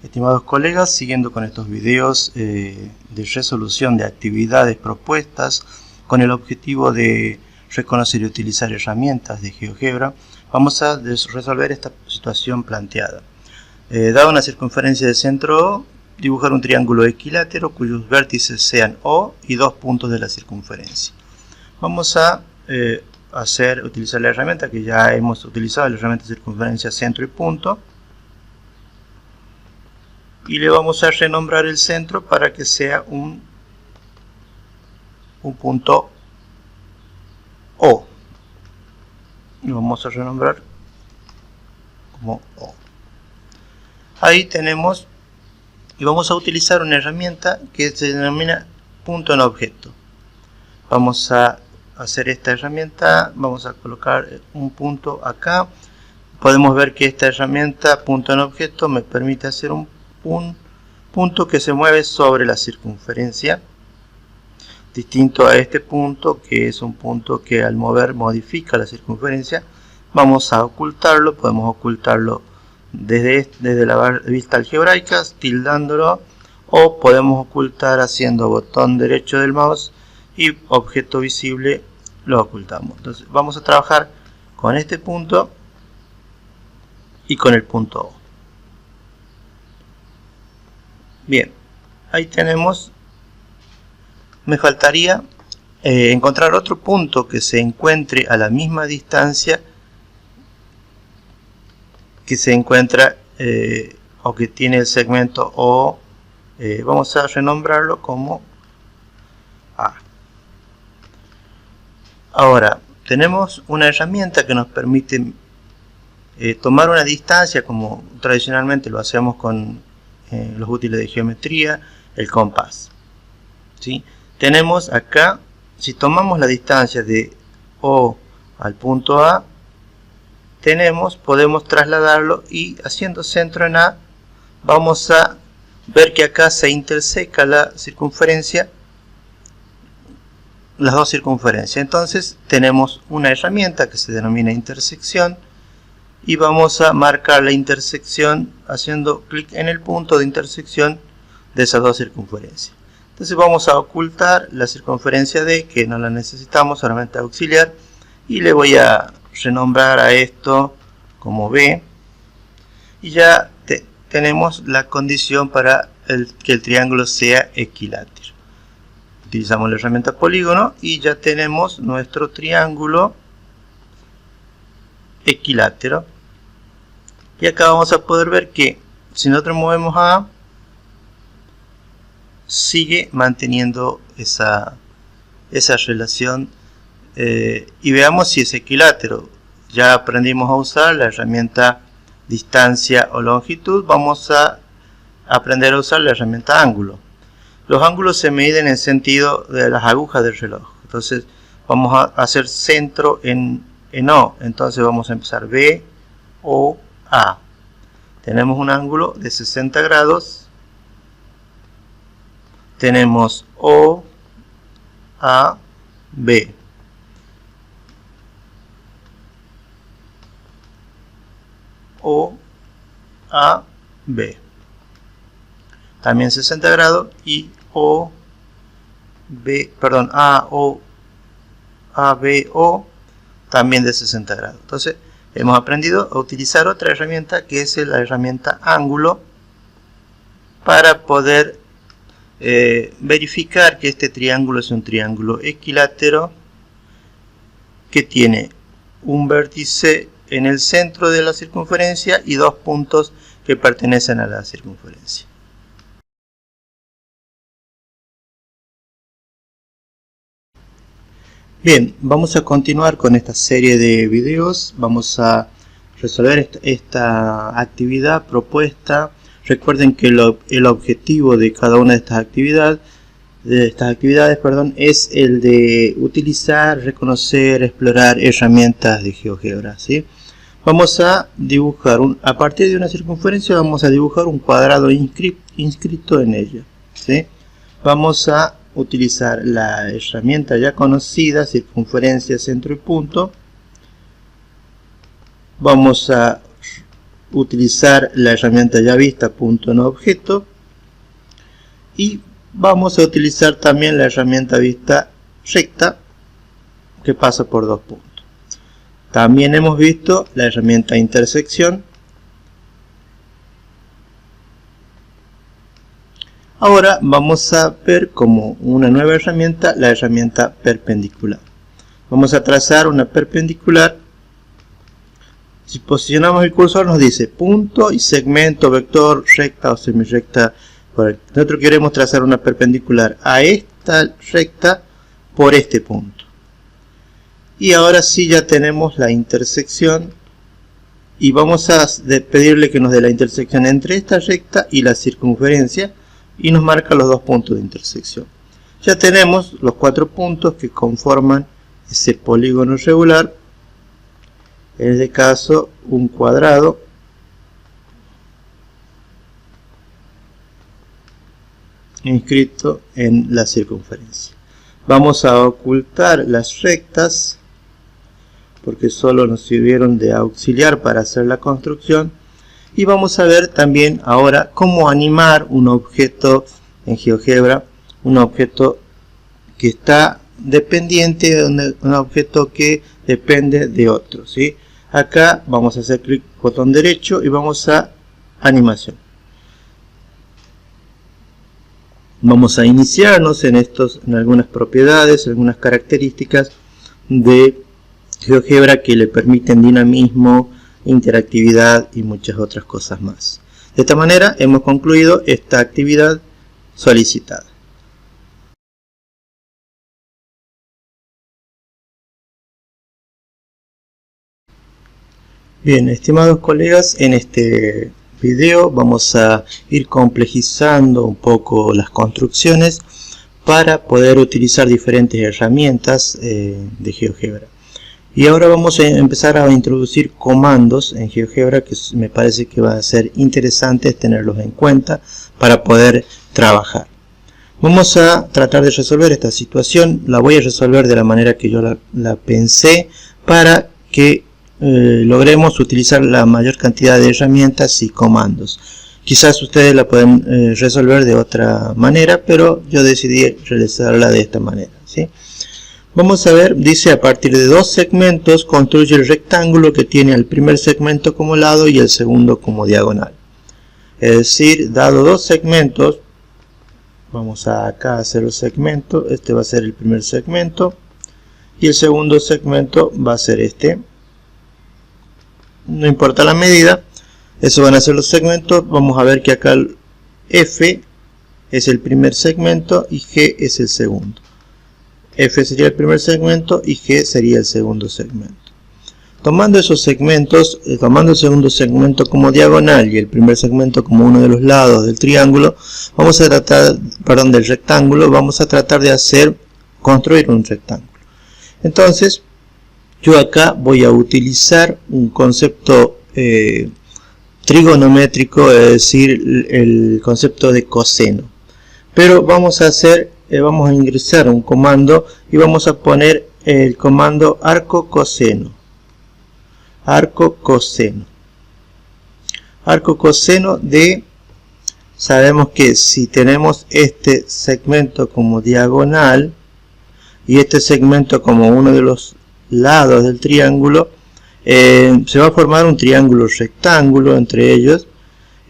Estimados colegas, siguiendo con estos videos de resolución de actividades propuestas con el objetivo de reconocer y utilizar herramientas de GeoGebra, vamos a resolver esta situación planteada. Dada una circunferencia de centro O, dibujar un triángulo equilátero cuyos vértices sean O y dos puntos de la circunferencia. Vamos a utilizar la herramienta que ya hemos utilizado, la herramienta circunferencia, centro y punto. Y le vamos a renombrar el centro para que sea un punto O. Lo vamos a renombrar como O. Ahí tenemos, y vamos a utilizar una herramienta que se denomina punto en objeto. Vamos a hacer esta herramienta, vamos a colocar un punto acá. Podemos ver que esta herramienta punto en objeto me permite hacer un punto que se mueve sobre la circunferencia, distinto a este punto que es un punto que al mover modifica la circunferencia. Vamos a ocultarlo, podemos ocultarlo desde la vista algebraica, tildándolo, o podemos ocultar haciendo botón derecho del mouse y objeto visible lo ocultamos. Entonces vamos a trabajar con este punto y con el punto O. Bien, ahí tenemos. Me faltaría encontrar otro punto que se encuentre a la misma distancia que se encuentra o que tiene el segmento O. Vamos a renombrarlo como A. Ahora, tenemos una herramienta que nos permite tomar una distancia, como tradicionalmente lo hacemos con los útiles de geometría, el compás. ¿Sí? Tenemos acá, si tomamos la distancia de O al punto A, podemos trasladarlo, y haciendo centro en A, vamos a ver que acá se interseca la circunferencia, las dos circunferencias. Entonces tenemos una herramienta que se denomina intersección, y vamos a marcar la intersección haciendo clic en el punto de intersección de esas dos circunferencias. Entonces vamos a ocultar la circunferencia D, que no la necesitamos, solamente auxiliar, y le voy a renombrar a esto como B, y ya tenemos la condición para que el triángulo sea equilátero. Utilizamos la herramienta polígono y ya tenemos nuestro triángulo equilátero. Y acá vamos a poder ver que si nosotros movemos A, sigue manteniendo esa relación, y veamos si es equilátero. Ya aprendimos a usar la herramienta distancia o longitud, vamos a aprender a usar la herramienta ángulo. Los ángulos se miden en sentido de las agujas del reloj. Entonces vamos a hacer centro en O. Entonces vamos a empezar B, O, A. Tenemos un ángulo de 60 grados. Tenemos O, A, B. O, A, B. También 60 grados, y O, B, perdón, A, O, A, B, O, también de 60 grados. Entonces hemos aprendido a utilizar otra herramienta, que es la herramienta ángulo, para poder verificar que este triángulo es un triángulo equilátero que tiene un vértice en el centro de la circunferencia y dos puntos que pertenecen a la circunferencia. Bien, vamos a continuar con esta serie de videos. Vamos a resolver esta actividad propuesta. Recuerden que el objetivo de cada una de estas actividades, es el de utilizar, reconocer, explorar herramientas de GeoGebra, ¿sí? Vamos a dibujar, a partir de una circunferencia, vamos a dibujar un cuadrado inscrito en ella, ¿sí? Vamos a utilizar la herramienta ya conocida, circunferencia, centro y punto. Vamos a utilizar la herramienta ya vista punto en objeto, y vamos a utilizar también la herramienta vista recta que pasa por dos puntos. También hemos visto la herramienta intersección. Ahora vamos a ver como una nueva herramienta la herramienta perpendicular. Vamos a trazar una perpendicular. Si posicionamos el cursor nos dice punto y segmento, vector, recta o semirecta. Nosotros queremos trazar una perpendicular a esta recta por este punto. Y ahora sí ya tenemos la intersección y vamos a pedirle que nos dé la intersección entre esta recta y la circunferencia y nos marca los dos puntos de intersección. Ya tenemos los 4 puntos que conforman ese polígono regular, en este caso un cuadrado inscrito en la circunferencia. Vamos a ocultar las rectas porque solo nos sirvieron de auxiliar para hacer la construcción, y vamos a ver también ahora cómo animar un objeto en GeoGebra, un objeto que está dependiente de un objeto que depende de otro, ¿sí? Acá vamos a hacer clic botón derecho y vamos a animación. Vamos a iniciarnos en algunas propiedades, algunas características de GeoGebra que le permiten dinamismo, interactividad y muchas otras cosas más. De esta manera hemos concluido esta actividad solicitada. Bien, estimados colegas, en este video vamos a ir complejizando un poco las construcciones para poder utilizar diferentes herramientas de GeoGebra. Y ahora vamos a empezar a introducir comandos en GeoGebra que me parece que va a ser interesante tenerlos en cuenta para poder trabajar. Vamos a tratar de resolver esta situación. La voy a resolver de la manera que yo la pensé para que logremos utilizar la mayor cantidad de herramientas y comandos. Quizás ustedes la pueden resolver de otra manera, pero yo decidí realizarla de esta manera, ¿sí? Vamos a ver, dice a partir de dos segmentos construye el rectángulo que tiene el primer segmento como lado y el segundo como diagonal. Es decir, dado dos segmentos, vamos a acá hacer los segmentos, este va a ser el primer segmento y el segundo segmento va a ser este. No importa la medida, eso van a ser los segmentos. Vamos a ver que acá el F es el primer segmento y G es el segundo. F sería el primer segmento y G sería el segundo segmento. Tomando esos segmentos, tomando el segundo segmento como diagonal y el primer segmento como uno de los lados del triángulo, vamos a tratar, del rectángulo, vamos a tratar de construir un rectángulo. Entonces, yo acá voy a utilizar un concepto trigonométrico, es decir, el concepto de coseno. Pero vamos a ingresar un comando y vamos a poner el comando arco coseno. Arco coseno de, sabemos que si tenemos este segmento como diagonal y este segmento como uno de los lados del triángulo, se va a formar un triángulo rectángulo entre ellos.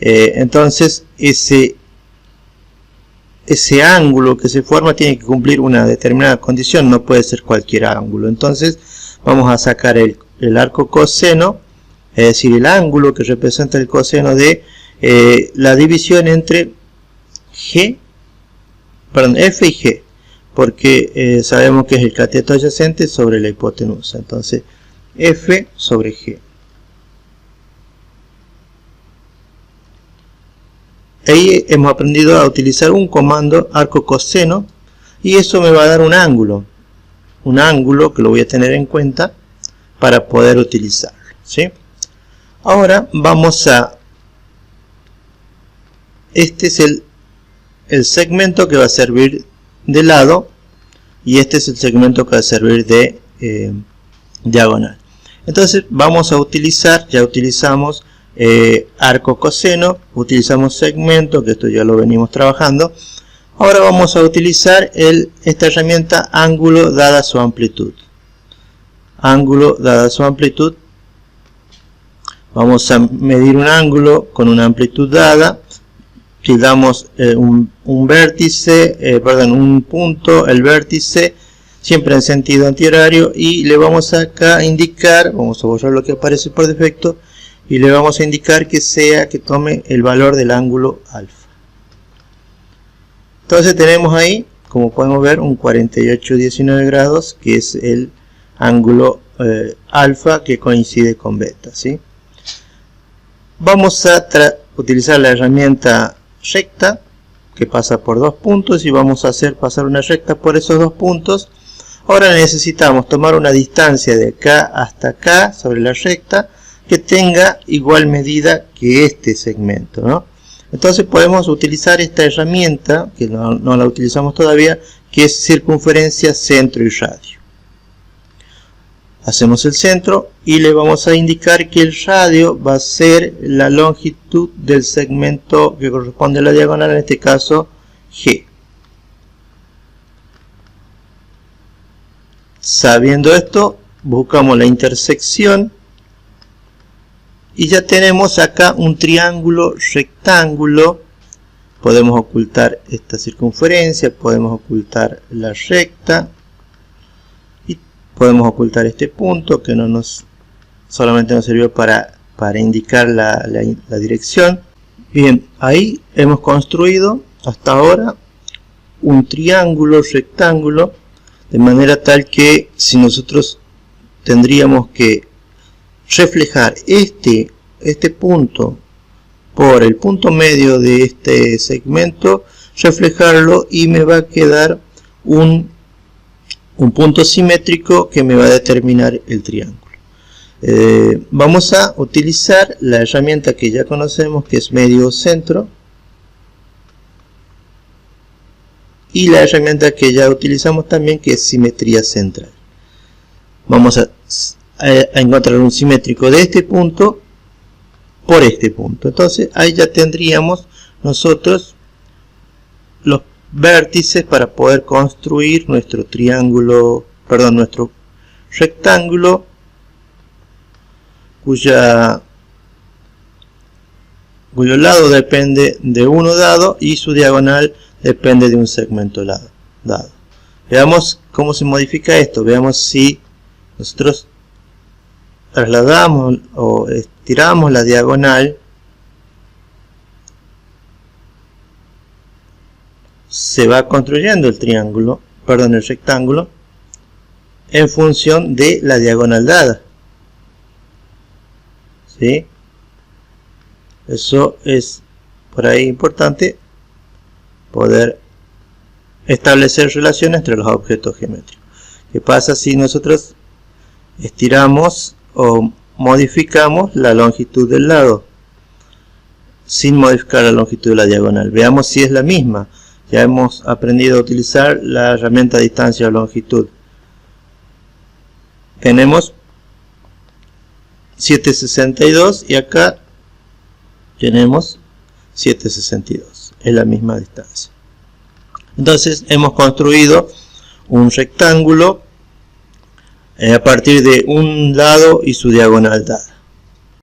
Entonces ese ángulo que se forma tiene que cumplir una determinada condición, no puede ser cualquier ángulo. Entonces vamos a sacar el arco coseno, es decir, el ángulo que representa el coseno de la división entre F y G, porque sabemos que es el cateto adyacente sobre la hipotenusa. Entonces F sobre G. Ahí hemos aprendido a utilizar un comando arco coseno y eso me va a dar un ángulo que lo voy a tener en cuenta para poder utilizarlo, ¿sí? Ahora vamos a, este es el segmento que va a servir de lado y este es el segmento que va a servir de diagonal. Entonces vamos a utilizar, ya utilizamos arco coseno, utilizamos segmento, que esto ya lo venimos trabajando. Ahora vamos a utilizar esta herramienta ángulo dada su amplitud. Ángulo dada su amplitud. Vamos a medir un ángulo con una amplitud dada. Si damos un vértice, un punto, el vértice, siempre en sentido antihorario, y le vamos acá a indicar, vamos a borrar lo que aparece por defecto, y le vamos a indicar que tome el valor del ángulo alfa. Entonces tenemos ahí, como podemos ver, un 48,19 grados, que es el ángulo alfa que coincide con beta, ¿sí? Vamos a utilizar la herramienta recta, que pasa por dos puntos, y vamos a hacer pasar una recta por esos dos puntos. Ahora necesitamos tomar una distancia de acá hasta acá sobre la recta que tenga igual medida que este segmento, ¿no? Entonces podemos utilizar esta herramienta, que no la utilizamos todavía, que es circunferencia, centro y radio. Hacemos el centro y le vamos a indicar que el radio va a ser la longitud del segmento que corresponde a la diagonal, en este caso G. Sabiendo esto, buscamos la intersección y ya tenemos acá un triángulo rectángulo. Podemos ocultar esta circunferencia, podemos ocultar la recta y podemos ocultar este punto que solamente nos sirvió para indicar la dirección. Bien, ahí hemos construido hasta ahora un triángulo rectángulo, de manera tal que si nosotros tendríamos que reflejar este punto por el punto medio de este segmento, reflejarlo, y me va a quedar un punto simétrico que me va a determinar el triángulo. Vamos a utilizar la herramienta que ya conocemos, que es medio centro, y la herramienta que ya utilizamos también, que es simetría central. Vamos a encontrar un simétrico de este punto por este punto. Entonces ahí ya tendríamos nosotros los vértices para poder construir nuestro triángulo, nuestro rectángulo, cuyo lado depende de uno dado y su diagonal depende de un segmento dado. Veamos cómo se modifica esto. Veamos si nosotros trasladamos o estiramos la diagonal, se va construyendo el rectángulo en función de la diagonal dada, ¿sí? Eso es por ahí importante, poder establecer relaciones entre los objetos geométricos. ¿Qué pasa si nosotros estiramos o modificamos la longitud del lado sin modificar la longitud de la diagonal? Veamos si es la misma. Ya hemos aprendido a utilizar la herramienta distancia o longitud. Tenemos 7,62 y acá tenemos 7,62. Es la misma distancia. Entonces hemos construido un rectángulo a partir de un lado y su diagonal dada.